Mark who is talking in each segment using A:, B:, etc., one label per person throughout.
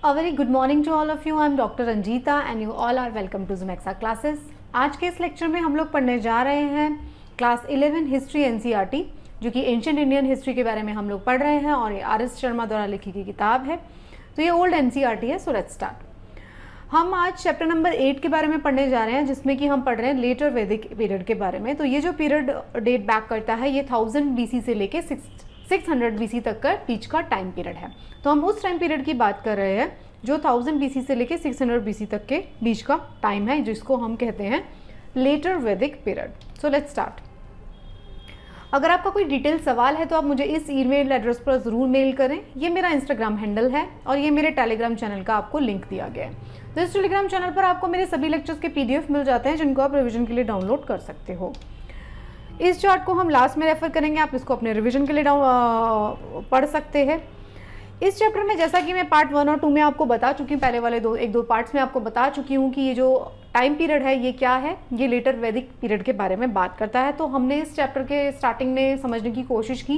A: A very good morning to all of you. I am Dr. Ranjita and you all are welcome to Zumexa classes. आज के इस lecture में हम लोग पढ़ने जा रहे हैं क्लास 11 हिस्ट्री एनसीईआरटी, जो कि एंशिएंट इंडियन हिस्ट्री के बारे में हम लोग पढ़ रहे हैं और ये आर एस शर्मा द्वारा लिखी गई किताब है। तो ये ओल्ड एनसीईआरटी है। So let's start. हम आज चैप्टर नंबर 8 के बारे में पढ़ने जा रहे हैं, जिसमें कि हम पढ़ रहे हैं लेटर वैदिक पीरियड के बारे में। तो ये जो पीरियड डेट बैक करता है ये 1000 BC से लेके 600 BC तक का बीच का टाइम पीरियड है। तो हम उस टाइम पीरियड की बात कर रहे हैं जो 1000 BC से लेके 600 BC तक के बीच का टाइम है, जिसको हम कहते हैं letter Vedic period. So let's start. अगर आपका कोई डिटेल सवाल है तो आप मुझे इस ईमेल एड्रेस पर ज़रूर मेल करें। ये मेरा इंस्टाग्राम हैंडल है और ये मेरे टेलीग्राम चैनल का आपको लिंक दिया गया है। तो इस टेलीग्राम चैनल पर आपको मेरे सभी लेक्चर्स के PDF मिल जाते हैं, जिनको आप रिविजन के लिए डाउनलोड कर सकते हो। इस चार्ट को हम लास्ट में रेफर करेंगे, आप इसको अपने रिविजन के लिए पढ़ सकते हैं। इस चैप्टर में जैसा कि मैं पार्ट 1 और 2 में आपको बता चुकी हूँ, पहले वाले एक दो पार्ट्स में आपको बता चुकी हूँ कि ये जो टाइम पीरियड है ये क्या है। ये लेटर वैदिक पीरियड के बारे में बात करता है। तो हमने इस चैप्टर के स्टार्टिंग में समझने की कोशिश की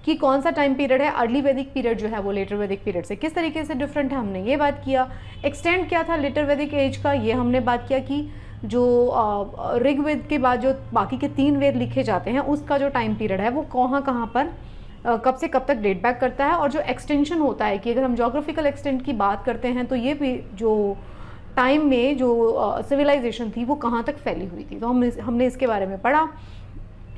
A: कि कौन सा टाइम पीरियड है। अर्ली वैदिक पीरियड जो है वो लेटर वैदिक पीरियड से किस तरीके से डिफरेंट है, हमने ये बात किया। एक्सटेंड क्या था लेटर वैदिक एज का, ये हमने बात किया कि जो ऋग्वेद के बाद जो बाकी के 3 वेद लिखे जाते हैं उसका जो टाइम पीरियड है वो कहाँ पर कब से कब तक डेट बैक करता है। और जो एक्सटेंशन होता है कि अगर हम जोग्राफिकल एक्सटेंट की बात करते हैं तो ये भी जो टाइम में जो सिविलाइजेशन थी वो कहाँ तक फैली हुई थी। तो हमने इसके बारे में पढ़ा।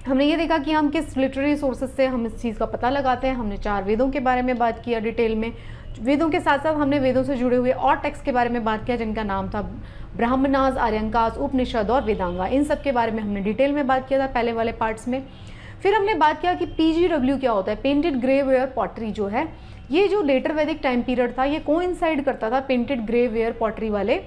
A: हमने ये देखा कि हम किस लिटरेरी सोर्सेज से हम इस चीज़ का पता लगाते हैं। हमने 4 वेदों के बारे में बात किया डिटेल में। वेदों के साथ साथ हमने वेदों से जुड़े हुए और टेक्स्ट के बारे में बात किया, जिनका नाम था ब्राह्मणास, आर्यंकास, उपनिषद और वेदांगा। इन सब के बारे में हमने डिटेल में बात किया था पहले वाले पार्ट्स में। फिर हमने बात किया कि PGW क्या होता है, पेंटेड ग्रे वेयर पॉटरी जो है। ये जो लेटर वैदिक टाइम पीरियड था ये कोइंसाइड करता था पेंटेड ग्रे वेयर पॉटरी वाले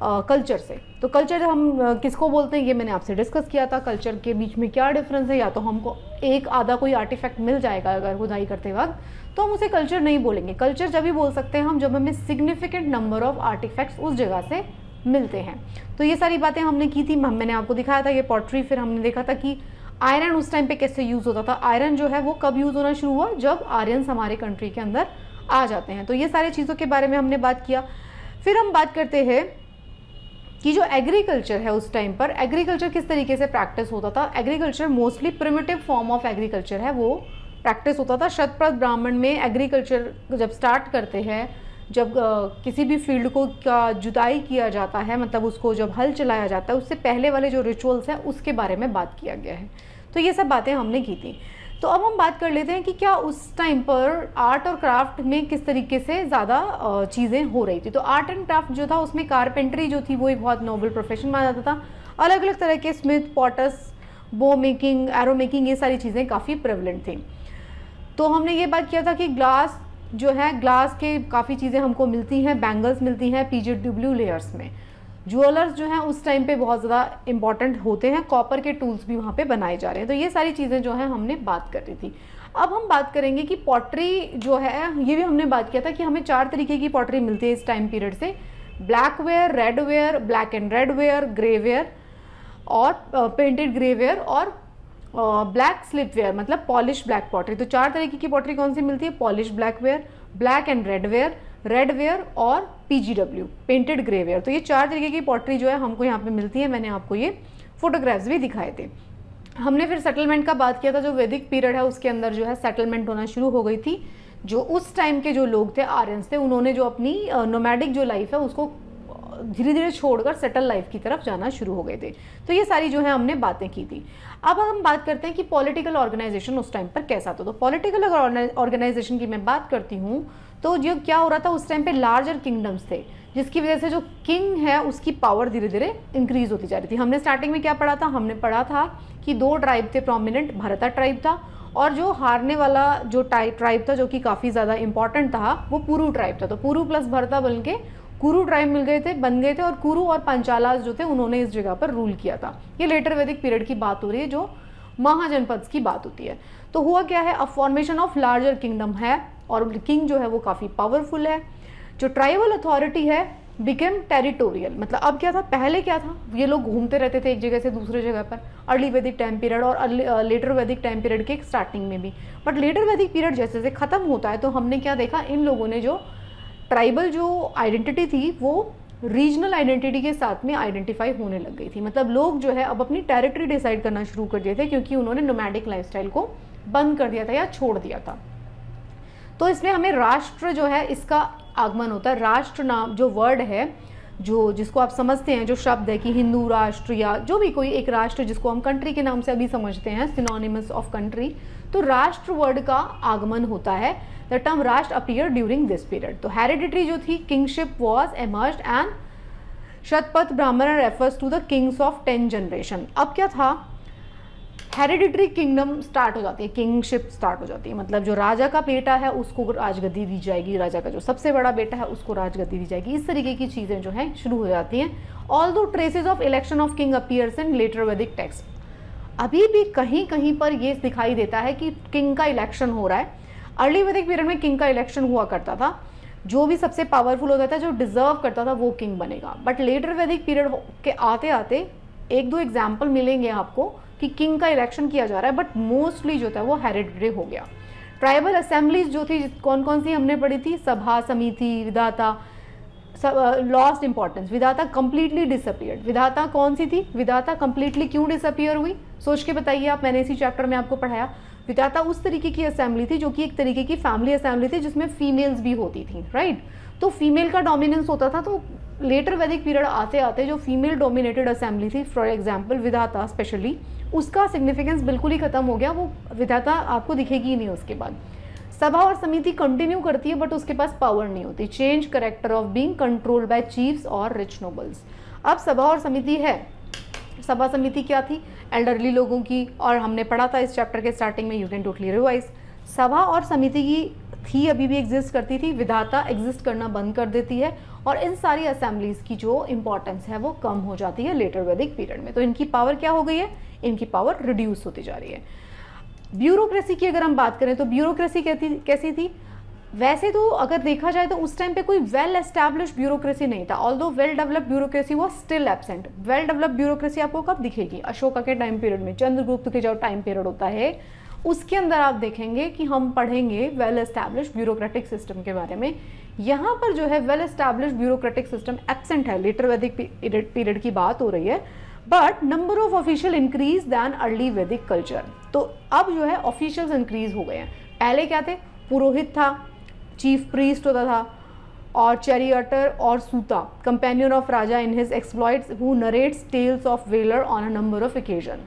A: कल्चर से। तो कल्चर हम किसको बोलते हैं ये मैंने आपसे डिस्कस किया था। कल्चर के बीच में क्या डिफरेंस है, या तो हमको एक आधा कोई आर्टिफैक्ट मिल जाएगा अगर खुदाई करते वक्त, तो हम उसे कल्चर नहीं बोलेंगे। कल्चर जब भी बोल सकते हैं हम जब हमें सिग्निफिकेंट नंबर ऑफ आर्टिफैक्ट्स उस जगह से मिलते हैं। तो ये सारी बातें हमने की थी। मैंने आपको दिखाया था ये पॉटरी। फिर हमने देखा था कि आयरन उस टाइम पे कैसे यूज़ होता था। आयरन जो है वो कब यूज़ होना शुरू हुआ, जब आर्यंस हमारे कंट्री के अंदर आ जाते हैं। तो ये सारी चीज़ों के बारे में हमने बात किया। फिर हम बात करते हैं कि जो एग्रीकल्चर है उस टाइम पर, एग्रीकल्चर किस तरीके से प्रैक्टिस होता था। Agriculture mostly primitive form of agriculture है वो प्रैक्टिस होता था। शतपथ ब्राह्मण में एग्रीकल्चर जब स्टार्ट करते हैं, जब किसी भी फील्ड को का जुताई किया जाता है, मतलब उसको जब हल चलाया जाता है, उससे पहले वाले जो रिचुअल्स हैं उसके बारे में बात किया गया है। तो ये सब बातें हमने की थी। तो अब हम बात कर लेते हैं कि क्या उस टाइम पर आर्ट और क्राफ्ट में किस तरीके से ज़्यादा चीज़ें हो रही थी। तो आर्ट एंड क्राफ्ट जो था उसमें कारपेंट्री जो थी वो एक बहुत नोबल प्रोफेशन माना जाता था। अलग अलग तरह के स्मिथ, पॉटर्स, बो मेकिंग, एरो मेकिंग, ये सारी चीज़ें काफ़ी प्रेवलेंट थी। तो हमने ये बात किया था कि ग्लास जो है, ग्लास के काफ़ी चीज़ें हमको मिलती हैं, बैंगल्स मिलती हैं PGW लेयर्स में। ज्वेलर्स जो हैं उस टाइम पे बहुत ज़्यादा इंपॉर्टेंट होते हैं। कॉपर के टूल्स भी वहाँ पे बनाए जा रहे हैं। तो ये सारी चीज़ें जो है हमने बात कर रही थी। अब हम बात करेंगे कि पॉटरी जो है, ये भी हमने बात किया था कि हमें 4 तरीके की पॉटरी मिलती है इस टाइम पीरियड से। Black ware, red ware, black and red ware, grey ware और पेंटेड ग्रे वेयर और ब्लैक स्लिप वेयर, मतलब पॉलिश ब्लैक पॉटरी। तो 4 तरीके की पॉटरी कौन सी मिलती है, polish black ware, black and red ware, red ware और PGW पेंटेड ग्रे वेयर। तो ये 4 तरीके की पॉटरी जो है हमको यहाँ पे मिलती है। मैंने आपको ये फोटोग्राफ्स भी दिखाए थे। हमने फिर सेटलमेंट का बात किया था। जो वैदिक पीरियड है उसके अंदर जो है सेटलमेंट होना शुरू हो गई थी। जो उस टाइम के जो लोग थे, आर्यंस थे, उन्होंने जो अपनी नोमैडिक जो लाइफ है उसको धीरे धीरे छोड़कर सेटल लाइफ की तरफ जाना शुरू हो गए थे। तो ये सारी जो है हमने बातें की थी। अब हम बात करते हैं कि पॉलिटिकल ऑर्गेनाइजेशन उस टाइम पर कैसा था। तो पॉलिटिकल ऑर्गेनाइजेशन की मैं बात करती हूँ तो जो क्या हो रहा था उस टाइम पे, लार्जर किंगडम्स थे, जिसकी वजह से जो किंग है उसकी पावर धीरे धीरे इंक्रीज होती जा रही थी। हमने स्टार्टिंग में क्या पढ़ा था, हमने पढ़ा था कि 2 ट्राइब थे प्रोमिनेंट, भरता ट्राइब था और जो हारने वाला जो ट्राइब था जो कि काफ़ी ज़्यादा इंपॉर्टेंट था वो पुरु ट्राइब था। तो पुरु प्लस भरता बन के कुरु ट्राइब बन गए थे और कुरु और पंचालास जो थे उन्होंने इस जगह पर रूल किया था। ये लेटर वैदिक पीरियड की बात हो रही है, जो महाजनपद की बात होती है। तो हुआ क्या है, a formation of larger kingdom है और किंग जो है वो काफ़ी पावरफुल है। जो ट्राइबल अथॉरिटी है बिकेम टेरिटोरियल, मतलब अब क्या था, पहले क्या था, ये लोग घूमते रहते थे एक जगह से दूसरे जगह पर, अर्ली वैदिक टाइम पीरियड और लेटर वैदिक टाइम पीरियड के स्टार्टिंग में भी। बट लेटर वैदिक पीरियड जैसे जैसे खत्म होता है तो हमने क्या देखा, इन लोगों ने जो ट्राइबल जो आइडेंटिटी थी वो रीजनल आइडेंटिटी के साथ में आइडेंटिफाई होने लग गई थी। मतलब लोग जो है अब अपनी टेरिटरी डिसाइड करना शुरू कर दिए थे, क्योंकि उन्होंने नोमैडिक लाइफस्टाइल को बंद कर दिया था या छोड़ दिया था। तो इसमें हमें राष्ट्र जो है इसका आगमन होता है। राष्ट्र नाम जो वर्ड है, जो जिसको आप समझते हैं, जो शब्द है कि हिंदू राष्ट्र या जो भी कोई एक राष्ट्र जिसको हम कंट्री के नाम से अभी समझते हैं, सिनोनिमस ऑफ कंट्री, तो राष्ट्र वर्ड का आगमन होता है। द टर्म राष्ट्र अपीयर ड्यूरिंग दिस पीरियड। तो हेरिडिटरी जो थी, kingship was emerged and Shatapatha Brahmana refers to the kings of 10 generation. अब क्या था, हेरिडिटरी किंगडम स्टार्ट हो जाती है, किंगशिप स्टार्ट हो जाती है। मतलब जो राजा का बेटा है उसको राजगद्दी दी जाएगी, राजा का जो सबसे बड़ा बेटा है उसको राजगद्दी दी जाएगी। इस तरीके की चीज़ें जो हैं शुरू हो जाती हैं। Although traces of election of king appears in later Vedic text. अभी भी कहीं कहीं पर ये दिखाई देता है कि किंग का इलेक्शन हो रहा है। अर्ली वैदिक पीरियड में किंग का इलेक्शन हुआ करता था, जो भी सबसे पावरफुल होता था, जो डिजर्व करता था, वो किंग बनेगा। बट लेटर वैदिक पीरियड के आते आते एक दो एग्जाम्पल मिलेंगे आपको कि किंग का इलेक्शन किया जा रहा है, बट मोस्टली जो था वो हेरिडिटरी हो गया। ट्राइबल असेंबलीज जो थी कौन कौन सी हमने पढ़ी थी, सभा, समिति, विधाता, लॉस्ट इंपॉर्टेंस। विधाता कंप्लीटली डिसअपियर्ड। विधाता कौन सी थी, विधाता कंप्लीटली क्यों डिसअपियर हुई, सोच के बताइए आप। मैंने इसी चैप्टर में आपको पढ़ाया। विधाता उस तरीके की असेंबली थी जो कि एक तरीके की फैमिली असेंबली थी, जिसमें फीमेल्स भी होती थी, राइट। तो फीमेल का डोमिनेंस होता था। तो लेटर वैदिक पीरियड आते आते जो फीमेल डोमिनेटेड असेंबली थी, फॉर एग्जाम्पल विधाता स्पेशली, उसका सिग्निफिकेंस बिल्कुल ही खत्म हो गया। वो विधाता आपको दिखेगी ही नहीं उसके बाद। सभा और समिति कंटिन्यू करती है, बट उसके पास पावर नहीं होती। Change character of being controlled by chiefs और रिच नोबल्स। अब सभा और समिति है। सभा समिति क्या थी, एल्डरली लोगों की, और हमने पढ़ा था इस चैप्टर के स्टार्टिंग में, यू कैन टोटली रिवाइज। सभा और समिति की थी, अभी भी एग्जिस्ट करती थी। विधाता एग्जिस्ट करना बंद कर देती है, और इन सारी असेंबलीज की जो इंपॉर्टेंस है वो कम हो जाती है लेटर वैदिक पीरियड में। तो इनकी पावर क्या हो गई है, इनकी पावर रिड्यूस होती जा रही है। ब्यूरोक्रेसी की अगर हम बात करें तो ब्यूरोक्रेसी कैसी थी, वैसे तो अगर देखा जाए तो उस टाइम पे कोई वेल एस्टैब्लिश ब्यूरोक्रेसी नहीं था। Although well developed bureaucracy was still absent. Well developed bureaucracy आपको कब दिखेगी, अशोका के टाइम पीरियड में, चंद्रगुप्त के जो टाइम पीरियड होता है उसके अंदर आप देखेंगे कि हम पढ़ेंगे वेल एस्टैब्लिश ब्यूरोक्रेटिक सिस्टम के बारे में। यहाँ पर जो है well establish bureaucratic system absent है। लेटर वैदिक पीरियड की बात हो रही है, but number of official increase than early Vedic culture. तो अब जो है ऑफिशियल्स इंक्रीज हो गए हैं। पहले क्या थे, पुरोहित था, चीफ प्रीस्ट होता था, और चैरियटर और suta, companion of raja in his exploits, who narrates tales of valour on a number of occasion.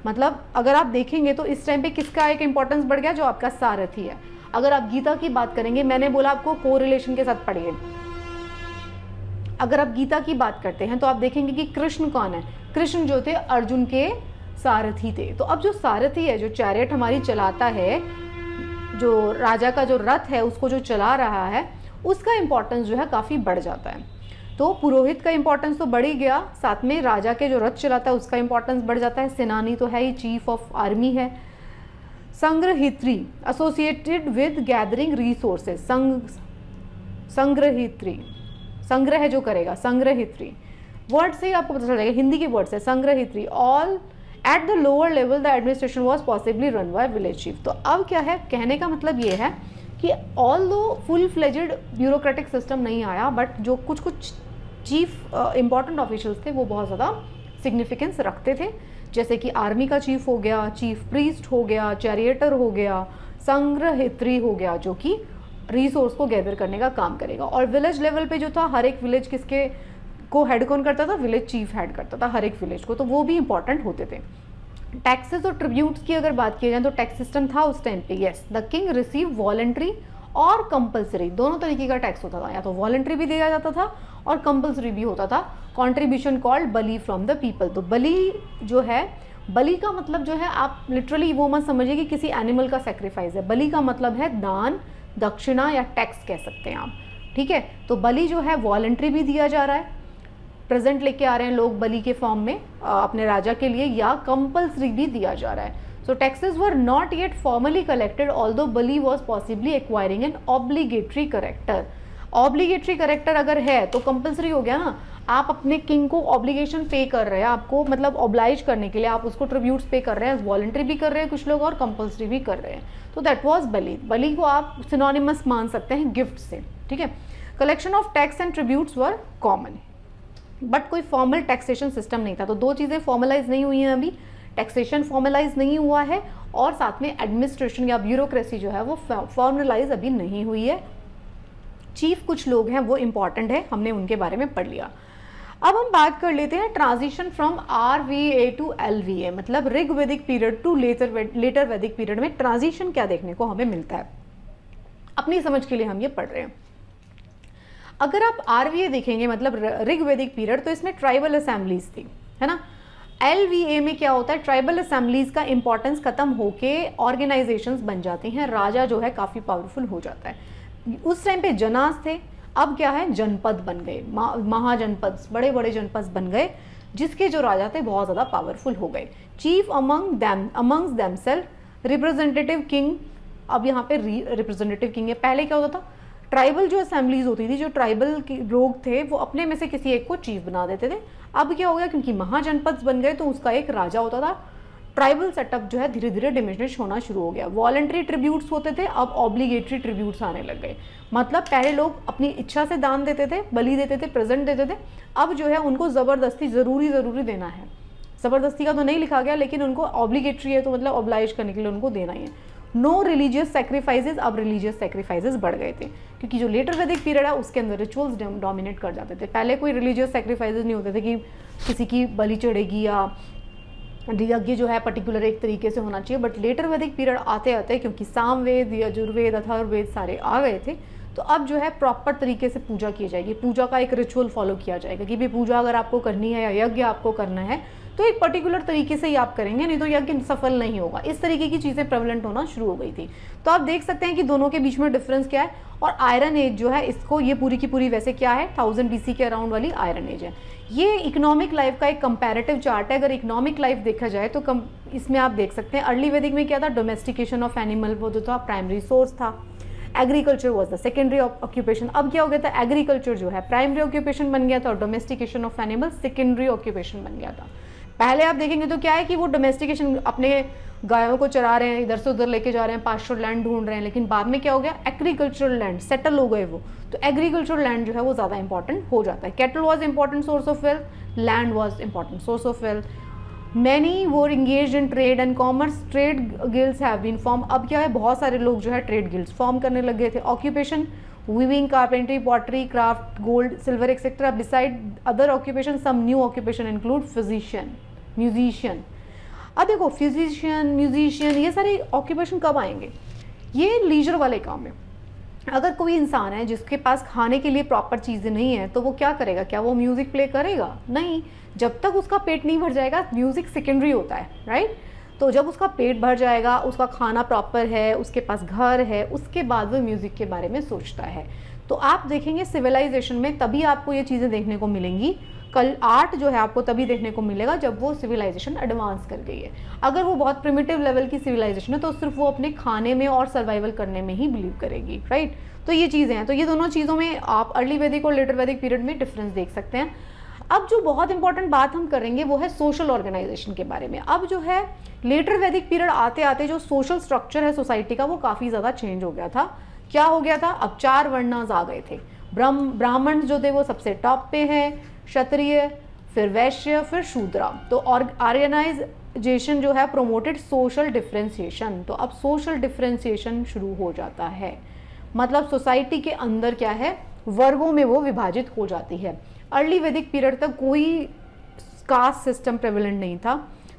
A: मतलब अगर आप देखेंगे तो इस टाइम पे किसका एक इंपॉर्टेंस बढ़ गया, जो आपका सारथी है। अगर आप गीता की बात करेंगे, मैंने बोला आपको कोरिलेशन के साथ पढ़िए। अगर आप गीता की बात करते हैं तो आप देखेंगे कि कृष्ण कौन है, कृष्ण जो थे अर्जुन के सारथी थे। तो अब जो सारथी है, जो चैरियट हमारी चलाता है, जो राजा का जो रथ है उसको जो चला रहा है, उसका इंपॉर्टेंस जो है काफ़ी बढ़ जाता है। तो पुरोहित का इंपॉर्टेंस तो बढ़ ही गया, साथ में राजा के जो रथ चलाता है उसका इंपॉर्टेंस बढ़ जाता है। सेनानी तो है ही, चीफ ऑफ आर्मी है। संग्रहित्री एसोसिएटेड विद गैदरिंग रिसोर्सेज। संग्रहित्री, संग्रह जो करेगा, संग्रहित्री वर्ड से ही आपको पता चल जाएगा, हिंदी के वर्ड से। संग्रहित्री all at the lower level the administration was possibly run by village chief. तो अब क्या है, कहने का मतलब ये है कि ऑल दो फुल फ्लेजेड ब्यूरोक्रेटिक सिस्टम नहीं आया, बट जो कुछ कुछ चीफ इंपॉर्टेंट ऑफिशियल्स थे वो बहुत ज़्यादा सिग्निफिकेंस रखते थे। जैसे कि आर्मी का चीफ हो गया, चीफ प्रीस्ट हो गया, चैरियटर हो गया, संग्रहित्री हो गया, जो कि रिसोर्स को गैदर करने का काम करेगा। और विलेज लेवल पे जो था, हर एक विलेज किसके को हेड कौन करता था, विलेज चीफ हेड करता था हर एक विलेज को। तो वो भी इंपॉर्टेंट होते थे। टैक्सेस और ट्रिब्यूट्स की अगर बात की जाए तो टैक्स सिस्टम था उस टाइम पे। Yes, the king receive voluntary और कंपलसरी, दोनों तरीके का टैक्स होता था। या तो वॉलंटरी भी दिया जाता था और कंपलसरी भी होता था। Contribution called Bali from the people. तो बली जो है, बलि का मतलब जो है, आप लिटरली वो मत समझिए कि किसी एनिमल का सेक्रीफाइस है। बलि का मतलब है दान, दक्षिणा या टैक्स कह सकते हैं आप, ठीक है। तो बलि जो है वॉलंटरी भी दिया जा रहा है, प्रेजेंट लेके आ रहे हैं लोग बलि के फॉर्म में अपने राजा के लिए, या कंपलसरी भी दिया जा रहा है। So taxes were not yet formally collected, although bali was possibly acquiring an obligatory character. Obligatory character अगर है तो कंपलसरी हो गया ना, आप अपने किंग को ऑब्लिगेशन पे कर रहे हैं, आपको मतलब ऑब्लाइज करने के लिए आप उसको ट्रिब्यूट्स पे कर रहे हैं। वॉलंटरी भी कर रहे हैं कुछ लोग और कंपलसरी भी कर रहे हैं। तो दैट वाज बलि। बलि को आप सिनोनिमस मान सकते हैं गिफ्ट से, ठीक है। Collection of tax and tributes were common, but कोई फॉर्मल टैक्सेशन सिस्टम नहीं था। तो दो चीज़ें फॉर्मलाइज नहीं हुई हैं अभी, टैक्सेशन फॉर्मलाइज नहीं हुआ है और साथ में एडमिनिस्ट्रेशन या ब्यूरोक्रेसी जो है वो फॉर्मलाइज अभी नहीं हुई है। चीफ कुछ लोग हैं वो इंपॉर्टेंट है, हमने उनके बारे में पढ़ लिया। अब हम बात कर लेते हैं transition from RVA to LVA, मतलब Rig Vedic period to later Vedic period में ट्रांजिशन क्या देखने को हमें मिलता है, अपनी समझ के लिए हम ये पढ़ रहे हैं। अगर आप RVA देखेंगे मतलब ऋग वैदिक पीरियड, तो इसमें ट्राइबल असेंबलीज थी, है ना। LVA में क्या होता है, ट्राइबल असेंबलीज का इंपॉर्टेंस खत्म होके ऑर्गेनाइजेशंस बन जाती हैं, राजा जो है काफ़ी पावरफुल हो जाता है। उस टाइम पे जनास थे, अब क्या है जनपद बन गए, महाजनपद, बड़े बड़े जनपद बन गए, जिसके जो राजा थे बहुत ज़्यादा पावरफुल हो गए। Chief amongst themselves, representative king, अब यहाँ पे रिप्रेजेंटेटिव किंग है। पहले क्या होता था, ट्राइबल जो असेंबलीज होती थी, जो ट्राइबल के लोग थे वो अपने में से किसी एक को चीफ बना देते थे। अब क्या हो गया, क्योंकि महाजनपद बन गए तो उसका एक राजा होता था। ट्राइबल सेटअप जो है धीरे धीरे डिमिनिश होना शुरू हो गया। वॉलंटरी ट्रिब्यूट्स होते थे, अब ऑब्लिगेटरी ट्रिब्यूट्स आने लग गए। मतलब पहले लोग अपनी इच्छा से दान देते थे, बलि देते थे, प्रेजेंट देते थे, अब जो है उनको ज़बरदस्ती ज़रूरी देना है। ज़बरदस्ती का तो नहीं लिखा गया, लेकिन उनको ऑब्लिगेटरी है तो मतलब ऑब्लाइज करने के लिए उनको देना ही है। नो रिलीजियस सेक्रीफाइसेस, अब रिलीजियस सेक्रीफाइसेस बढ़ गए थे, क्योंकि जो लेटर वैदिक पीरियड है उसके अंदर रिचुअल्स डोमिनेट कर जाते थे। पहले कोई रिलीजियस सेक्रीफाइसेस नहीं होते थे कि किसी की बलि चढ़ेगी या यज्ञ जो है पर्टिकुलर एक तरीके से होना चाहिए। बट लेटर वैदिक पीरियड आते आते, क्योंकि सामवेद, यजुर्वेद, अथर्ववेद सारे आ गए थे, तो अब जो है प्रॉपर तरीके से पूजा की जाएगी। पूजा का एक रिचुअल फॉलो किया जाएगा कि भाई पूजा अगर आपको करनी है या यज्ञ आपको करना है तो एक पर्टिकुलर तरीके से ही आप करेंगे, नहीं तो यज्ञ सफल नहीं होगा। इस तरीके की चीज़ें प्रेवलेंट होना शुरू हो गई थी। तो आप देख सकते हैं कि दोनों के बीच में डिफरेंस क्या है। और आयरन एज जो है, इसको ये पूरी की पूरी वैसे क्या है 1000 BC के अराउंड वाली आयरन एज है। ये इकोनॉमिक लाइफ का एक कंपैरेटिव चार्ट है। अगर इकोनॉमिक लाइफ देखा जाए तो इसमें आप देख सकते हैं अर्ली वैदिक में क्या था, डोमेस्टिकेशन ऑफ एनिमल वो जो था प्राइमरी सोर्स था। Agriculture was the secondary occupation. अब क्या हो गया था, एग्रीकल्चर जो है प्राइमरी ऑक्यूपेशन बन गया था और domestication of animal secondary occupation बन गया था। पहले आप देखेंगे तो क्या है कि वो डोमेस्टिकेशन, अपने गायों को चरा रहे हैं, इधर से उधर लेके जा रहे हैं, पास्चर लैंड ढूंढ रहे हैं, लेकिन बाद में क्या हो गया, एग्रीकल्चरल लैंड सेटल हो गए वो, तो एग्रीकल्चरल लैंड जो है वो ज़्यादा इंपॉर्टेंट हो जाता है। Cattle was important source of wealth, land was important source of wealth. Many were engage in trade and commerce, trade guilds have been form. अब क्या है, बहुत सारे लोग जो है ट्रेड गिल्ड्स फॉर्म करने लग गए थे। Occupation weaving, carpentry, pottery, craft, gold, silver etcetera. Besides other occupation some new occupation include physician, musician. अब देखो फिजिशियन, म्यूजिशियन, ये सारे ऑक्यूपेशन कब आएंगे, ये लीजर वाले काम है। अगर कोई इंसान है जिसके पास खाने के लिए प्रॉपर चीज़ें नहीं है तो वो क्या करेगा, क्या वो म्यूज़िक प्ले करेगा? नहीं, जब तक उसका पेट नहीं भर जाएगा। म्यूज़िक सेकेंडरी होता है, राइट। तो जब उसका पेट भर जाएगा, उसका खाना प्रॉपर है, उसके पास घर है, उसके बाद वो म्यूज़िक के बारे में सोचता है। तो आप देखेंगे सिविलाइजेशन में तभी आपको ये चीज़ें देखने को मिलेंगी। कल आर्ट जो है आपको तभी देखने को मिलेगा जब वो सिविलाइजेशन एडवांस कर गई है। अगर वो बहुत प्रिमिटिव लेवल की सिविलाइजेशन है तो सिर्फ वो अपने खाने में और सर्वाइवल करने में ही बिलीव करेगी, राइट। तो ये चीज़ें हैं। तो ये दोनों चीज़ों में आप अर्ली वैदिक और लेटर वैदिक पीरियड में डिफरेंस देख सकते हैं। अब जो बहुत इंपॉर्टेंट बात हम करेंगे वो है सोशल ऑर्गेनाइजेशन के बारे में। अब जो है लेटर वैदिक पीरियड आते आते जो सोशल स्ट्रक्चर है सोसाइटी का वो काफ़ी ज़्यादा चेंज हो गया था। क्या हो गया था, अब 4 वर्णास आ गए थे। ब्राह्मण जो थे वो सबसे टॉप पे हैं, क्षत्रिय, फिर वैश्य, फिर शूद्रा। तो ऑर्गेनाइजेशन जो है प्रोमोटेड सोशल डिफ्रेंसिएशन। तो अब सोशल डिफ्रेंसिएशन शुरू हो जाता है, मतलब सोसाइटी के अंदर क्या है, वर्गों में वो विभाजित हो जाती है। अर्ली वैदिक पीरियड तक कोई कास्ट सिस्टम प्रेवलेंट नहीं था,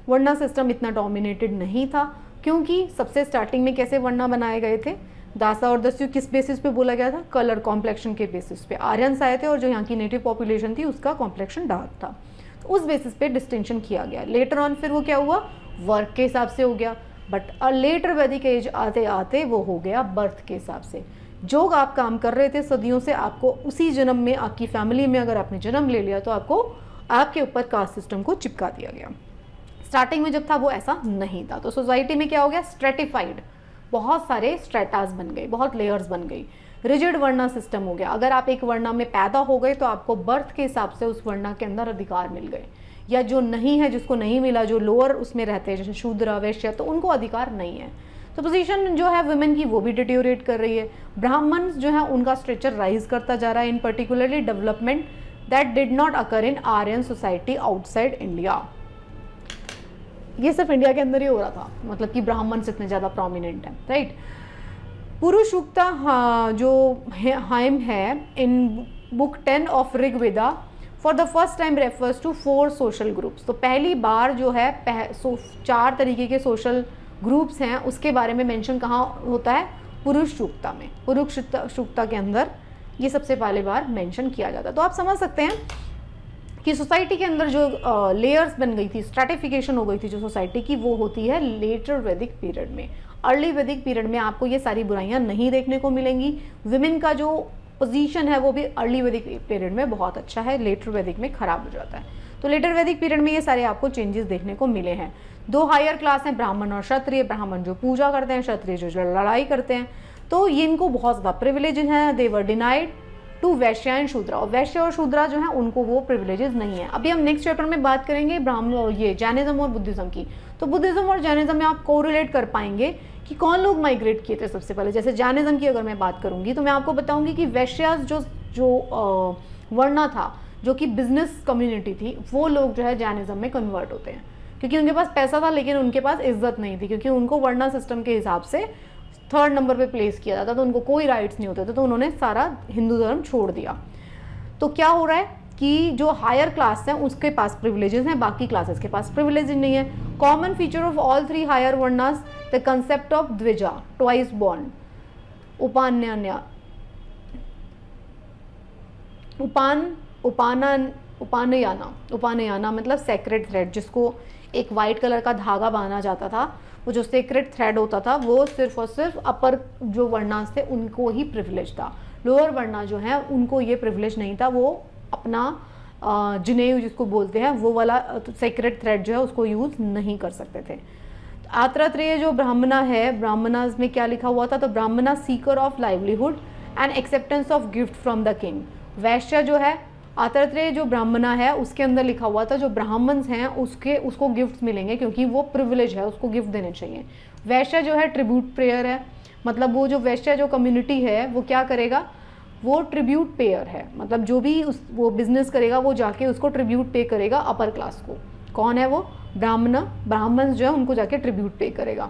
A: वर्णा सिस्टम इतना डोमिनेटेड नहीं था, क्योंकि सबसे स्टार्टिंग में कैसे वर्णा बनाए गए थे, दासा और दस्यु किस बेसिस पे बोला गया था, कलर कॉम्प्लेक्शन के बेसिस पे। आर्यंस आए थे और जो यहाँ की नेटिव पॉपुलेशन थी उसका कॉम्प्लेक्शन डार्क था, तो उस बेसिस पे डिस्टिंक्शन किया गया। लेटर ऑन फिर वो क्या हुआ, वर्क के हिसाब से हो गया। बट लेटर वैदिक एज आते आते वो हो गया बर्थ के हिसाब से। जो आप काम कर रहे थे सदियों से, आपको उसी जन्म में आपकी फैमिली में अगर आपने जन्म ले लिया तो आपको आपके ऊपर कास्ट सिस्टम को चिपका दिया गया। स्टार्टिंग में जब था वो ऐसा नहीं था। तो सोसाइटी में क्या हो गया, स्ट्रेटिफाइड, बहुत सारे स्ट्रेटास बन गए, बहुत लेयर्स बन गई। रिजिड वर्णा सिस्टम हो गया। अगर आप एक वर्णा में पैदा हो गए तो आपको बर्थ के हिसाब से उस वर्णा के अंदर अधिकार मिल गए, या जो नहीं है, जिसको नहीं मिला, जो लोअर उसमें रहते हैं जैसे शूद्र, वैश्य, तो उनको अधिकार नहीं है। तो पोजीशन जो है वुमेन की वो भी डिटेरियोरेट कर रही है। ब्राह्मण जो है उनका स्ट्रक्चर राइज करता जा रहा है in particularly development that did not occur in Aryan society outside India. ये सिर्फ इंडिया के अंदर ही हो रहा था, मतलब कि ब्राह्मण इतने ज़्यादा प्रोमिनेंट है, राइट। पुरुषुक्ता जो हाइम है in book 10 of Rigveda for the first time refers to 4 social groups. तो पहली बार जो है 4 तरीके के सोशल ग्रुप्स हैं उसके बारे में मेंशन कहाँ होता है, पुरुषुक्ता में। पुरुषुक्ता के अंदर ये सबसे पहली बार मेंशन किया जाता है। तो आप समझ सकते हैं कि सोसाइटी के अंदर जो लेयर्स बन गई थी, स्ट्रैटिफिकेशन हो गई थी जो सोसाइटी की, वो होती है लेटर वैदिक पीरियड में। अर्ली वैदिक पीरियड में आपको ये सारी बुराइयां नहीं देखने को मिलेंगी। विमेन का जो पोजीशन है वो भी अर्ली वैदिक पीरियड में बहुत अच्छा है, लेटर वैदिक में खराब हो जाता है। तो लेटर वैदिक पीरियड में ये सारे आपको चेंजेस देखने को मिले हैं। 2 हायर क्लास हैं, ब्राह्मण और क्षत्रिय। ब्राह्मण जो पूजा करते हैं, क्षत्रिय जो लड़ाई करते हैं। तो ये इनको बहुत ज़्यादा प्रिविलेज हैं, दे वर डिनाइड टू वैश्य एंड शूद्रा। और वैश्य और शूद्रा जो है उनको वो प्रिविलेजेस नहीं है। अभी हम नेक्स्ट चैप्टर में बात करेंगे ये जैनिज्म और बुद्धिज्म की। तो बुद्धिज्म और जैनिज्म में आप कोरिलेट कर पाएंगे कि कौन लोग माइग्रेट किए थे सबसे पहले। जैसे जैनिज्म की अगर मैं बात करूंगी तो मैं आपको बताऊंगी कि वैश्यास जो वर्णा था, जो कि बिजनेस कम्युनिटी थी, वो लोग जो है जैनिज्म में कन्वर्ट होते हैं क्योंकि उनके पास पैसा था लेकिन उनके पास इज्जत नहीं थी, क्योंकि उनको वर्णा सिस्टम के हिसाब से 3rd नंबर पे प्लेस किया जाता, तो उनको कोई राइट्स नहीं होते थे, तो उन्होंने सारा हिंदू धर्म छोड़ दिया। तो क्या हो रहा है कि जो हायर क्लास हैं उसके पास प्रिविलेजेस हैं, बाकी क्लासेस के पास प्रिविलेज नहीं है। Common feature of all 3 higher varnas the concept of dvija, twice born, upanayana मतलब सेक्रेट थ्रेड, जिसको एक वाइट कलर का धागा बांधा जाता था, वो जो सेक्रेट थ्रेड होता था वो सिर्फ और सिर्फ अपर जो वर्णास थे उनको ही प्रिविलेज था। लोअर वर्णा जो है उनको ये प्रिविलेज नहीं था, वो अपना जिनेयु जिसको बोलते हैं वो वाला सेक्रेट थ्रेड जो है उसको यूज़ नहीं कर सकते थे। आत्रात्रेय जो ब्राह्मणा है, ब्राह्मणास में क्या लिखा हुआ था, तो ब्राह्मणा Sikar of livelihood and acceptance of gift from the king. वैश्य जो है, आत्रात्रेय जो ब्राह्मणा है उसके अंदर लिखा हुआ था जो ब्राह्मण्स हैं उसको गिफ्ट्स मिलेंगे क्योंकि वो प्रिविलेज है, उसको गिफ्ट देने चाहिए। वैश्य जो है ट्रिब्यूट पेयर है, मतलब वो जो वैश्य जो कम्युनिटी है वो क्या करेगा, वो ट्रिब्यूट पेयर है, मतलब जो भी वो बिजनेस करेगा वो जाके उसको ट्रिब्यूट पे करेगा अपर क्लास को। कौन है वो, ब्राह्मण जो है उनको जाके ट्रिब्यूट पे करेगा।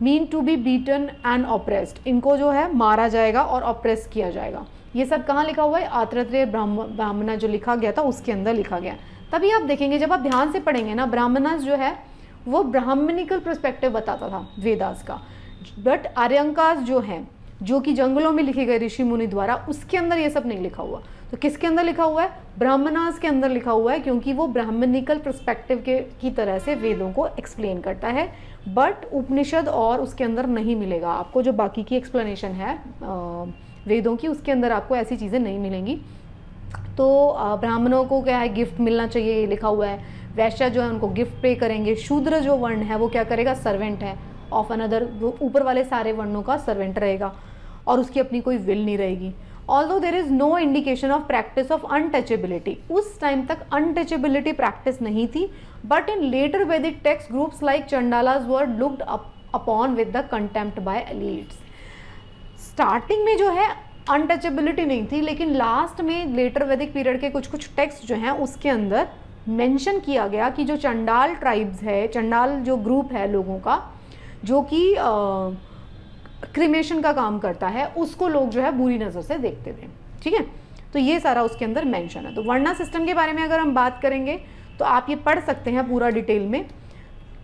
A: Mean to be beaten and oppressed, इनको जो है मारा जाएगा और ऑप्रेस किया जाएगा। ये सब कहाँ लिखा हुआ है, आत्रात्रेय ब्राह्मणा जो लिखा गया था उसके अंदर लिखा गया। तभी आप देखेंगे जब आप ध्यान से पढ़ेंगे ना, ब्राह्मणास जो है वो ब्राह्मणिकल पर्सपेक्टिव बताता था वेदास का, बट आर्यंकास जो है जो कि जंगलों में लिखे गए ऋषि मुनि द्वारा, उसके अंदर ये सब नहीं लिखा हुआ। तो किसके अंदर लिखा हुआ है, ब्राह्मणास के अंदर लिखा हुआ है, क्योंकि वो ब्राह्मणिकल पर्सपेक्टिव की तरह से वेदों को एक्सप्लेन करता है। बट उपनिषद और उसके अंदर नहीं मिलेगा आपको, जो बाकी की एक्सप्लेनेशन है वेदों की उसके अंदर आपको ऐसी चीज़ें नहीं मिलेंगी। तो ब्राह्मणों को क्या है, गिफ्ट मिलना चाहिए ये लिखा हुआ है। वैश्य जो है उनको गिफ्ट पे करेंगे। शूद्र जो वर्ण है वो क्या करेगा, सर्वेंट है ऑफ अनदर, वो ऊपर वाले सारे वर्णों का सर्वेंट रहेगा और उसकी अपनी कोई विल नहीं रहेगी। Although there is no indication of practice of untouchability, उस टाइम तक अनटचेबिलिटी प्रैक्टिस नहीं थी, but in later Vedic text groups like Chandalas were looked upon with the contempt by elites. Starting में जो है अनटचेबिलिटी नहीं थी, लेकिन लास्ट में लेटर वैदिक पीरियड के कुछ टेक्स्ट जो हैं उसके अंदर मेंशन किया गया कि जो चंडाल ट्राइब्स है, चंडाल जो ग्रुप है लोगों का जो कि क्रिमेशन का काम करता है, उसको लोग जो है बुरी नज़र से देखते थे। ठीक है, तो ये सारा उसके अंदर मेंशन है। तो वर्णा सिस्टम के बारे में अगर हम बात करेंगे तो आप ये पढ़ सकते हैं पूरा डिटेल में।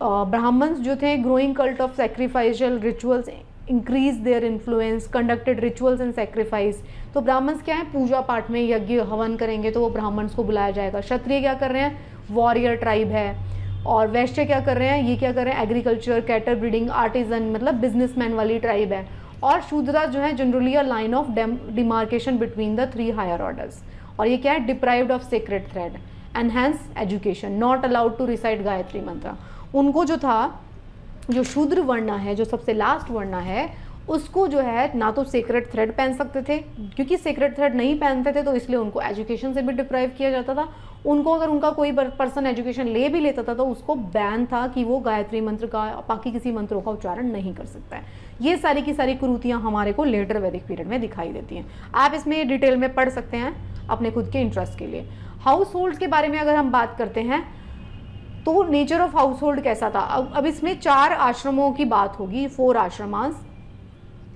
A: ब्राह्मण्स जो थे, growing cult of sacrificial rituals increase their influence, conducted rituals and sacrifice. तो ब्राह्मण्स क्या है, पूजा पाठ में यज्ञ हवन करेंगे तो वो ब्राह्मण्स को बुलाया जाएगा। क्षत्रिय क्या कर रहे हैं, वॉरियर ट्राइब है। और वैश्य क्या कर रहे हैं, ये क्या कर रहे हैं, एग्रीकल्चर, कैटर ब्रीडिंग, आर्टिजन, मतलब बिजनेसमैन वाली ट्राइब है। और शूद्रा जो है generally a line of demarcation between the 3 higher orders. और ये क्या है, deprived of sacred thread, enhance education, not allowed to recite Gayatri mantra. उनको जो था, जो शूद्र वर्णा है, जो सबसे लास्ट वर्णा है, उसको जो है ना तो सेक्रेट थ्रेड पहन सकते थे, क्योंकि सेक्रेट थ्रेड नहीं पहनते थे तो इसलिए उनको एजुकेशन से भी डिप्राइव किया जाता था। उनको अगर उनका कोई पर्सन एजुकेशन ले भी लेता था तो उसको बैन था कि वो गायत्री मंत्र का, बाकी किसी मंत्रों का उच्चारण नहीं कर सकता है। ये सारी की सारी कुरीतियाँ हमारे को लेटर वैदिक पीरियड में दिखाई देती हैं। आप इसमें डिटेल में पढ़ सकते हैं अपने खुद के इंटरेस्ट के लिए। हाउस होल्ड के बारे में अगर हम बात करते हैं तो नेचर ऑफ हाउस होल्ड कैसा था। अब इसमें 4 आश्रमों की बात होगी, 4 आश्रमास,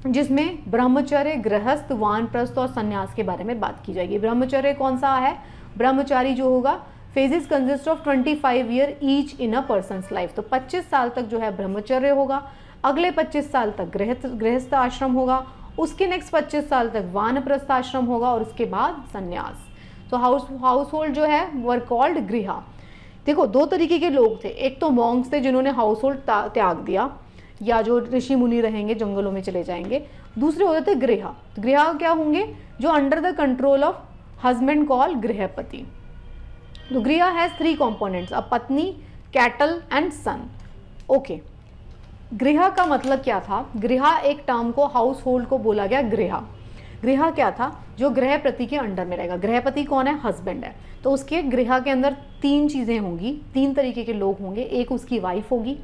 A: जिसमें ब्रह्मचर्य, गृहस्थ, वानप्रस्थ और संन्यास के बारे में बात की जाएगी। ब्रह्मचर्य कौन सा है? ब्रह्मचारी जो होगा, phases consist of 25 year each in a persons life. तो 25 साल तक जो है ब्रह्मचर्य होगा, अगले 25 साल तक गृहस्थ आश्रम होगा, उसके नेक्स्ट 25 साल तक वानप्रस्थ आश्रम होगा और उसके बाद संन्यास। तो हाउस होल्ड जो है वर कॉल्ड गृहा। देखो 2 तरीके के लोग थे, एक तो मॉन्क्स थे जिन्होंने हाउस होल्ड त्याग दिया, या जो ऋषि मुनि रहेंगे जंगलों में चले जाएंगे। दूसरे होते थे गृहा। तो गृहा क्या होंगे? जो under the control of husband call grihapati. तो griha has 3 components, a patni, cattle and son. Okay, गृहा का मतलब क्या था? गृहा एक टर्म को, हाउस होल्ड को बोला गया गृहा। गृहा क्या था? जो गृहपति के अंडर में रहेगा। गृहपति कौन है? हस्बैंड है। तो उसके गृहा के अंदर 3 चीज़ें होंगी, 3 तरीके के लोग होंगे। एक उसकी वाइफ होगी,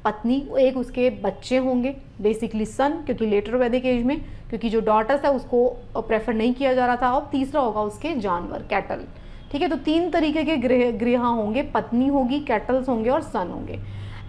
A: पत्नी, एक उसके बच्चे होंगे, बेसिकली सन, क्योंकि लेटर वैदिक एज में, क्योंकि जो डॉटर्स है उसको प्रेफर नहीं किया जा रहा था। और तीसरा होगा उसके जानवर, कैटल। ठीक है, तो 3 तरीके के गृहा होंगे, पत्नी होगी, कैटल्स होंगे और सन होंगे।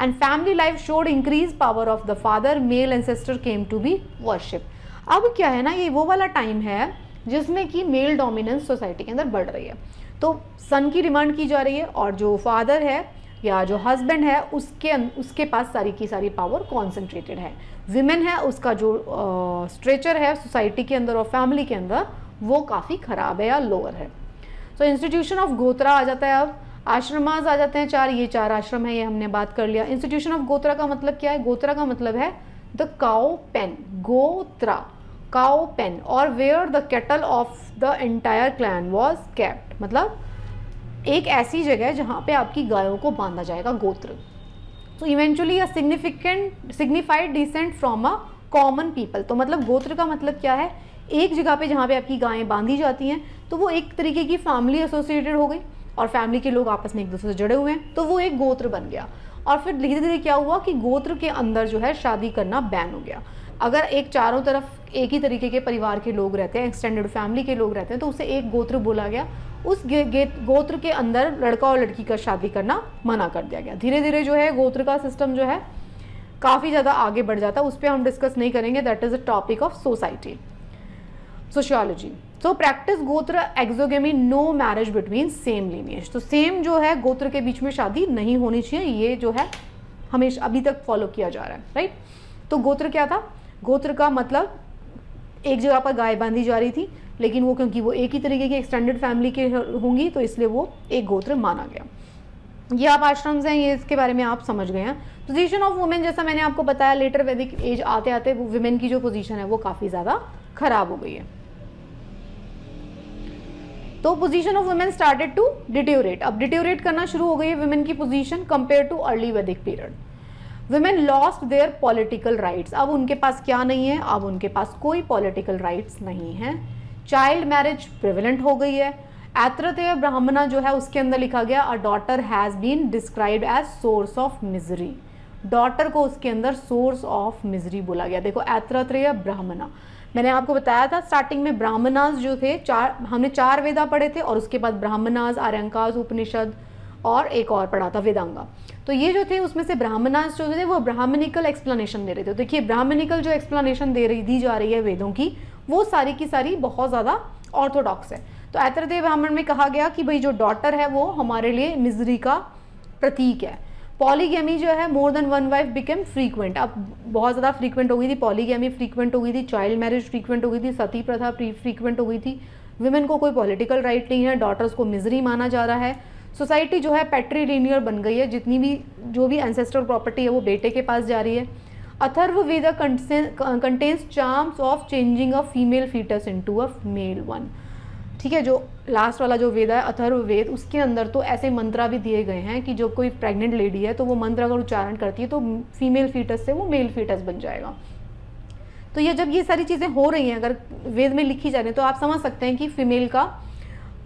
A: And family life showed increase power of the father, male ancestor came to be worship. अब क्या है ना, ये वो वाला टाइम है जिसमें कि मेल डोमिनेंस सोसाइटी के अंदर बढ़ रही है। तो सन की डिमांड की जा रही है और जो फादर है या जो हस्बैंड है उसके पास सारी की सारी पावर कॉन्सेंट्रेटेड है। विमेन है, उसका जो स्ट्रेचर है सोसाइटी के अंदर और फैमिली के अंदर वो काफ़ी ख़राब है या लोअर है। तो इंस्टीट्यूशन ऑफ गोत्रा आ जाता है। अब आश्रमास आ जाते हैं 4, ये 4 आश्रम है, ये हमने बात कर लिया। इंस्टीट्यूशन ऑफ गोत्रा का मतलब क्या है? गोत्रा का मतलब है the cow pen, gotra, cow pen, और where the cattle of the entire clan was kept. मतलब एक ऐसी जगह जहाँ पे आपकी गायों को बांधा जाएगा, गोत्र। तो eventually a signified decent from a common people. तो मतलब गोत्र का मतलब क्या है? एक जगह पे जहाँ पे आपकी गायें बांधी जाती हैं तो वो एक तरीके की फैमिली एसोसिएटेड हो गई और फैमिली के लोग आपस में एक दूसरे से जुड़े हुए हैं, तो वो एक गोत्र बन गया। और फिर धीरे धीरे क्या हुआ कि गोत्र के अंदर जो है शादी करना बैन हो गया। अगर एक चारों तरफ एक ही तरीके के परिवार के लोग रहते हैं, एक्सटेंडेड फैमिली के लोग रहते हैं, तो उसे एक गोत्र बोला गया। उस गोत्र के अंदर लड़का और लड़की का शादी करना मना कर दिया गया। धीरे धीरे जो है गोत्र का सिस्टम जो है काफ़ी ज़्यादा आगे बढ़ जाता है, उस पर हम डिस्कस नहीं करेंगे, that is a topic of society sociology. तो practice gotra exogamy, no marriage between same lineage. तो सेम जो है गोत्र के बीच में शादी नहीं होनी चाहिए, ये जो है हमेशा अभी तक फॉलो किया जा रहा है, राइट। तो गोत्र क्या था? गोत्र का मतलब एक जगह पर गाय बांधी जा रही थी, लेकिन वो क्योंकि वो एक ही तरीके की एक्सटेंडेड फैमिली के होंगी तो इसलिए वो एक गोत्र माना गया। ये आप आश्रम्स हैं, ये इसके बारे में आप समझ गए हैं। पोजीशन ऑफ वुमेन, जैसा मैंने आपको बताया, लेटर वैदिक एज आते आते वो वुमेन की जो पोजीशन है वो काफ़ी ज़्यादा खराब हो गई है। तो position of women started to deteriorate. अब डिटेरियोरेट करना शुरू हो गई है वुमेन की position compare to early Vedic period. Women lost their political rights. अब उनके पास क्या नहीं है? अब उनके पास कोई पॉलिटिकल राइट्स नहीं है। चाइल्ड मैरिज प्रेवलेंट हो गई है। ऐत्रतेय ब्राह्मणा जो है उसके अंदर लिखा गया a daughter has been described as source of misery. Daughter को उसके अंदर सोर्स ऑफ मिजरी बोला गया। देखो ऐत्रतेय ब्राह्मणा, मैंने आपको बताया था स्टार्टिंग में ब्राह्मणास जो थे, हमने 4 वेदा पढ़े थे और उसके बाद ब्राह्मणास, आर्यंकास, उपनिषद और एक और पढ़ा था वेदांगा। तो ये जो थे उसमें से ब्राह्मणास जो थे वो ब्राह्मणिकल एक्सप्लेनेशन दे रहे थे। देखिए ब्राह्मणिकल जो एक्सप्लेनेशन दी जा रही है वेदों की, वो सारी की सारी बहुत ज़्यादा ऑर्थोडॉक्स है। तो ऐत्रतेय ब्राह्मण में कहा गया कि भाई जो डॉटर है वो हमारे लिए मिजरी का प्रतीक है। पॉलीगैमी जो है, more than one wife became frequent. अब बहुत ज़्यादा फ्रीक्वेंट हो गई थी, पॉलीगैमी फ्रीक्वेंट हो गई थी, चाइल्ड मैरिज फ्रीक्वेंट हो गई थी, सती प्रथा फ्रीक्वेंट हो गई थी। विमेन को कोई पॉलिटिकल राइट नहीं है, डॉटर्स को मिजरी माना जा रहा है। सोसाइटी जो है पैट्रीलिनियर बन गई है, जितनी भी जो भी एंसेस्ट्रल प्रॉपर्टी है वो बेटे के पास जा रही है। Atharvaveda contains charms of changing a female foetus into a male one. ठीक है, जो लास्ट वाला जो वेद है अथर्ववेद, उसके अंदर तो ऐसे मंत्रा भी दिए गए हैं कि जो कोई प्रेग्नेंट लेडी है तो वो मंत्र अगर उच्चारण करती है तो फीमेल फीटस से वो मेल फीटस बन जाएगा। तो तो ये जब ये सारी चीज़ें हो रही हैं, अगर वेद में लिखी जा रही है, तो आप समझ सकते हैं कि फीमेल का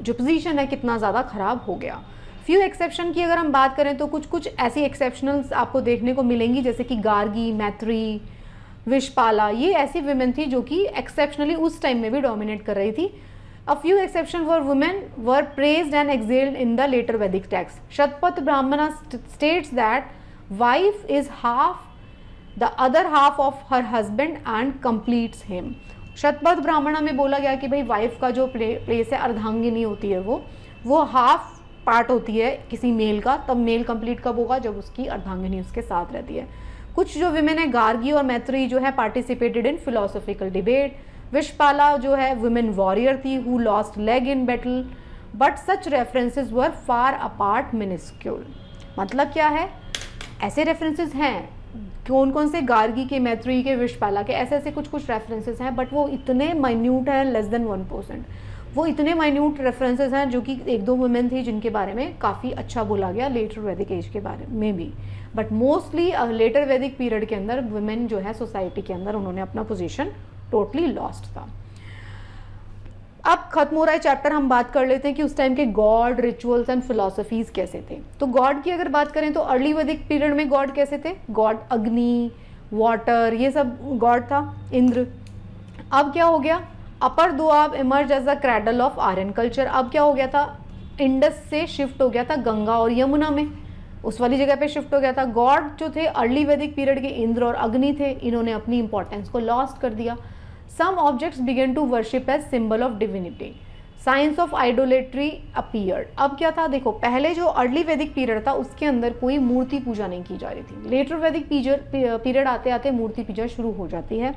A: जो पोजीशन है कितना ज़्यादा ख़राब हो गया। फ्यू एक्सेप्शन की अगर हम बात करें तो कुछ कुछ ऐसी एक्सेप्शनल्स आपको देखने को मिलेंगी, जैसे कि गार्गी, मैत्री, विशपाला, ये ऐसी वुमेन थी जो कि एक्सेप्शनली उस टाइम में भी डोमिनेट कर रही थी। A few exception were women were praised and excelled in the later Vedic text. Shatapatha Brahmana states that wife is half the other half of her husband and completes him. Shatapatha Brahmana में बोला गया कि भाई वाइफ का जो प्लेस है, अर्धांगिनी होती है, वो हाफ पार्ट होती है किसी मेल का। तब मेल कंप्लीट कब होगा? जब उसकी अर्धांगिनी उसके साथ रहती है। कुछ जो विमेन है, गार्गी और मैत्री, जो है पार्टिसिपेटेड इन फिलोसॉफिकल डिबेट। विशपाला जो है वुमेन वॉरियर थी who lost leg in battle, but such references were far apart minuscule. मतलब क्या है? ऐसे रेफरेंसेस हैं, कौन कौन से? गार्गी के, मैत्री के, विशपाला के, ऐसे ऐसे कुछ कुछ रेफरेंसेस हैं, बट वो इतने माइन्यूट हैं, लेस देन 1%। वो इतने माइन्यूट रेफरेंसेस हैं जो कि एक दो वुमेन थी जिनके बारे में काफ़ी अच्छा बोला गया लेटर वैदिक एज के बारे में भी, but mostly letter Vedic period के अंदर वुमेन जो है सोसाइटी के अंदर उन्होंने अपना पोजीशन टोटली लॉस्ट था। अब खत्म हो रहा है चैप्टर, हम बात कर लेते हैं कि उस टाइम के गॉड, रिचुअल्स एंड फिलोसफीज कैसे थे। तो गॉड की अगर बात करें तो अर्ली वैदिक पीरियड में गॉड कैसे थे? गॉड अग्नि, वाटर, ये सब गॉड था, इंद्र। अब क्या हो गया? Upper Doab emerge as a cradle of Aryan culture. अब क्या हो गया था? इंडस से शिफ्ट हो गया था गंगा और यमुना में, उस वाली जगह पे शिफ्ट हो गया था। गॉड जो थे अर्ली वैदिक पीरियड के इंद्र और अग्नि थे, इन्होंने अपनी इंपॉर्टेंस को लॉस्ट कर दिया। Some objects began to worship as symbol of divinity. Science of idolatry appeared. अब क्या था? देखो, पहले जो अर्ली वैदिक पीरियड था उसके अंदर कोई मूर्ति पूजा नहीं की जा रही थी। लेटर वैदिक पीरियड आते आते मूर्ति पूजा शुरू हो जाती है।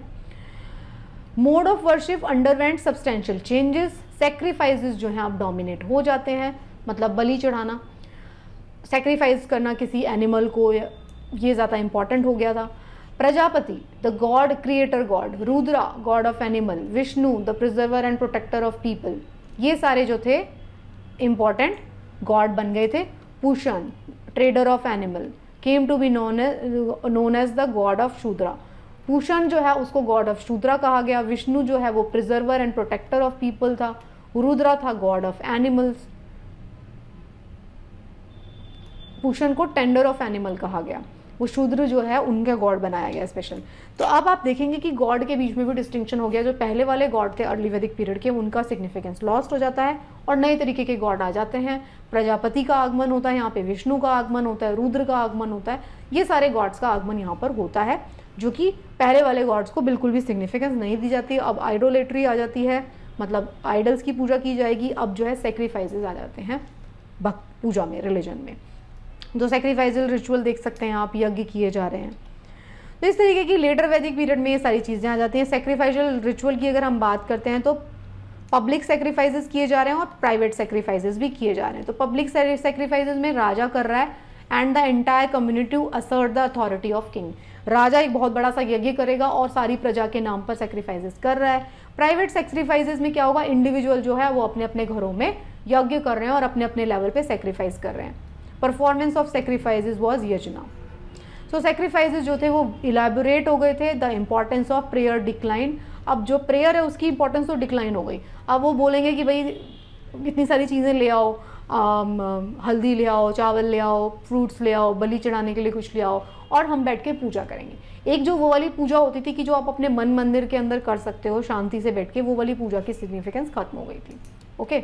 A: Mode of worship underwent substantial changes. Sacrifices जो हैं अब डोमिनेट हो जाते हैं, मतलब बलि चढ़ाना, सेक्रीफाइस करना किसी एनिमल को, ये ज़्यादा इंपॉर्टेंट हो गया था। Prajapati the god, creator god. Rudra god of animal. Vishnu the preserver and protector of people, ये सारे जो थे इंपॉर्टेंट गॉड बन गए थे। Pushan trader of animal came to be known as the god of Shudra. Pushan जो है उसको गॉड ऑफ शूद्रा कहा गया। विष्णु जो है वो preserver and protector of people था। रुद्रा था गॉड ऑफ एनिमल्स। पुषण को टेंडर ऑफ एनिमल कहा गया। वो शूद्र जो है उनका गॉड बनाया गया स्पेशल। तो अब आप देखेंगे कि गॉड के बीच में भी डिस्टिंक्शन हो गया। जो पहले वाले गॉड थे अर्ली वैदिक पीरियड के, उनका सिग्निफिकेंस लॉस्ट हो जाता है और नए तरीके के गॉड आ जाते हैं। प्रजापति का आगमन होता है यहाँ पे, विष्णु का आगमन होता है, रुद्र का आगमन होता है। ये सारे गॉड्स का आगमन यहाँ पर होता है, जो कि पहले वाले गॉड्स को बिल्कुल भी सिग्निफिकेंस नहीं दी जाती। अब आइडोलेट्री आ जाती है, मतलब आइडल्स की पूजा की जाएगी। अब जो है सेक्रीफाइसेस आ जाते हैं भक्त पूजा में, रिलीजन में। जो सेक्रीफाइजल रिचुअल देख सकते हैं आप, यज्ञ किए जा रहे हैं। तो इस तरीके की लेटर वैदिक पीरियड में ये सारी चीज़ें आ जाती हैं। सेक्रीफाइजल रिचुअल की अगर हम बात करते हैं तो पब्लिक सेक्रीफाइसेस किए जा रहे हैं और प्राइवेट सेक्रीफाइसेस भी किए जा रहे हैं। तो पब्लिक सेक्रीफाइसेस में राजा कर रहा है and the entire community to assert the authority of king. राजा एक बहुत बड़ा सा यज्ञ करेगा और सारी प्रजा के नाम पर सेक्रीफाइसेस कर रहा है। प्राइवेट सेक्रीफाइसेस में क्या होगा? इंडिविजुअल जो है वो अपने अपने घरों में यज्ञ कर रहे हैं और अपने अपने लेवल पे सेक्रीफाइस कर रहे हैं। Performance of sacrifices was Yojana. So sacrifices जो थे वो इलेबोरेट हो गए थे। The importance of prayer decline. अब जो प्रेयर है उसकी इंपॉर्टेंस तो डिक्लाइन हो गई। अब वो बोलेंगे कि भाई इतनी सारी चीज़ें ले आओ, हल्दी ले आओ, चावल ले आओ, फ्रूट्स ले आओ, बलि चढ़ाने के लिए कुछ ले आओ और हम बैठ के पूजा करेंगे। एक जो वो वाली पूजा होती थी कि जो आप अपने मन मंदिर के अंदर कर सकते हो शांति से बैठ के, वो वाली पूजा की सिग्निफिकेंस खत्म हो गई थी। ओके,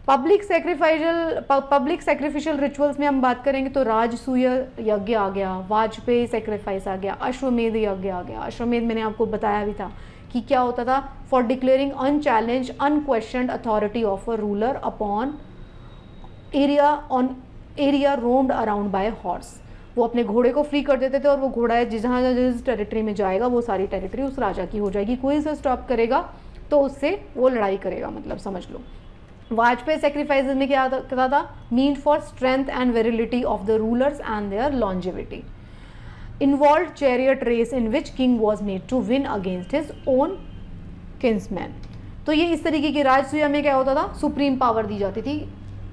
A: पब्लिक सेक्रीफिशियल रिचुअल्स में हम बात करेंगे तो राजसूय यज्ञ आ गया, वाजपेयी सेक्रीफाइस आ गया, अश्वमेध यज्ञ आ गया। अश्वमेध मैंने आपको बताया भी था कि क्या होता था? For declaring unchallenged unquestioned authority of a ruler upon area roamed around by horse. वो अपने घोड़े को फ्री कर देते थे और वो घोड़ा जहाँ जिस टेरिटरी में जाएगा वो सारी टेरिटरी उस राजा की हो जाएगी। कोई उसे स्टॉप करेगा तो उससे वो लड़ाई करेगा, मतलब समझ लो। वाजपेयी सेक्रीफाइसेस में क्या होता था? Mean for strength and virility of the rulers and their longevity. Involve chariot race in which king was made to win against his own kinsmen. तो ये इस तरीके की राजसूय में क्या होता था? सुप्रीम पावर दी जाती थी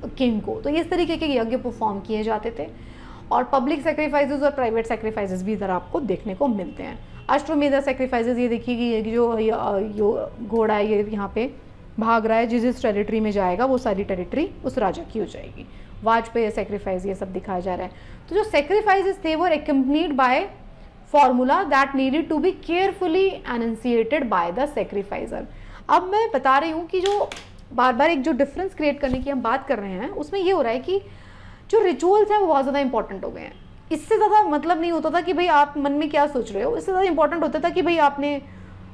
A: किंग को। तो इस तरीके के यज्ञ परफॉर्म किए जाते थे। और पब्लिक सेक्रीफाइसेस और प्राइवेट सेक्रीफाइसेस भी इधर आपको देखने को मिलते हैं। अश्वमेध सेक्रीफाइसेस, ये देखिए कि ये जो घोड़ा है ये यहाँ पे भाग रहा है, जिस टेरिटरी में जाएगा वो सारी टेरिटरी उस राजा की हो जाएगी। वाजपेयी सेक्रीफाइस, ये सब दिखाया जा रहा है। तो जो सेक्रीफाइसेस थे वो accompanied by formula that needed to be carefully enunciated by the sacrificer. अब मैं बता रही हूँ कि जो बार बार एक जो डिफरेंस क्रिएट करने की हम बात कर रहे हैं उसमें ये हो रहा है कि जो रिचुअल्स हैं वो बहुत ज़्यादा इंपॉर्टेंट हो गए हैं। इससे ज़्यादा मतलब नहीं होता था कि भाई आप मन में क्या सोच रहे हो, इससे ज़्यादा इंपॉर्टेंट होता था कि भाई आपने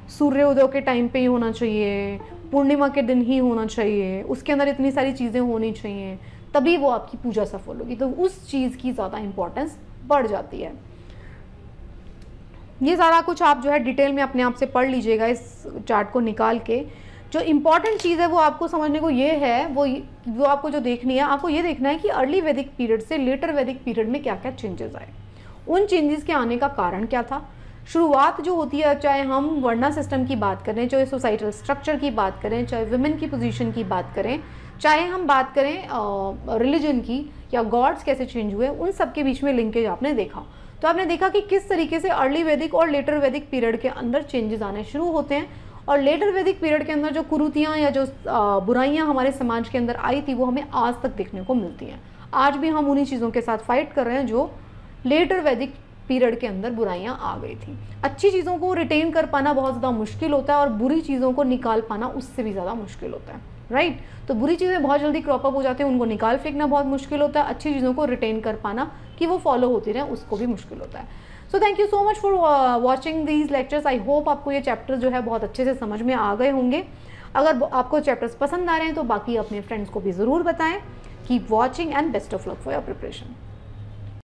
A: सूर्योदय के टाइम पे ही होना चाहिए, पूर्णिमा के दिन ही होना चाहिए, उसके अंदर इतनी सारी चीज़ें होनी चाहिए, तभी वो आपकी पूजा सफल होगी। तो उस चीज़ की ज़्यादा इंपॉर्टेंस बढ़ जाती है। ये सारा कुछ आप जो है डिटेल में अपने आप से पढ़ लीजिएगा इस चार्ट को निकाल के। जो इम्पॉर्टेंट चीज़ है वो आपको समझने को ये है, वो आपको जो देखनी है, आपको ये देखना है कि अर्ली वैदिक पीरियड से लेटर वैदिक पीरियड में क्या क्या चेंजेस आए, उन चेंजेस के आने का कारण क्या था। शुरुआत जो होती है, चाहे हम वर्णा सिस्टम की बात करें, चाहे सोसाइटल स्ट्रक्चर की बात करें, चाहे वुमेन की पोजीशन की बात करें, चाहे हम बात करें रिलीजन की या गॉड्स कैसे चेंज हुए, उन सब के बीच में लिंकेज आपने देखा। तो आपने देखा कि किस तरीके से अर्ली वैदिक और लेटर वैदिक पीरियड के अंदर चेंजेस आने शुरू होते हैं, और लेटर वैदिक पीरियड के अंदर जो कुरीतियाँ या जो बुराइयाँ हमारे समाज के अंदर आई थी वो हमें आज तक देखने को मिलती हैं। आज भी हम उन्हीं चीज़ों के साथ फाइट कर रहे हैं जो लेटर वैदिक पीरियड के अंदर बुराइयां आ गई थी। अच्छी चीज़ों को रिटेन कर पाना बहुत ज़्यादा मुश्किल होता है और बुरी चीज़ों को निकाल पाना उससे भी ज़्यादा मुश्किल होता है, राइट। तो बुरी चीज़ें बहुत जल्दी क्रॉप अप हो जाती हैं, उनको निकाल फेंकना बहुत मुश्किल होता है। अच्छी चीज़ों को रिटेन कर पाना कि वो फॉलो होती रहे उसको भी मुश्किल होता है। So thank you so much for watching these lectures. I hope आपको ये चैप्टर जो है बहुत अच्छे से समझ में आ गए होंगे। अगर आपको चैप्टर्स पसंद आ रहे हैं तो बाकी अपने फ्रेंड्स को भी ज़रूर बताएं। Keep watching and best of luck for your preparation.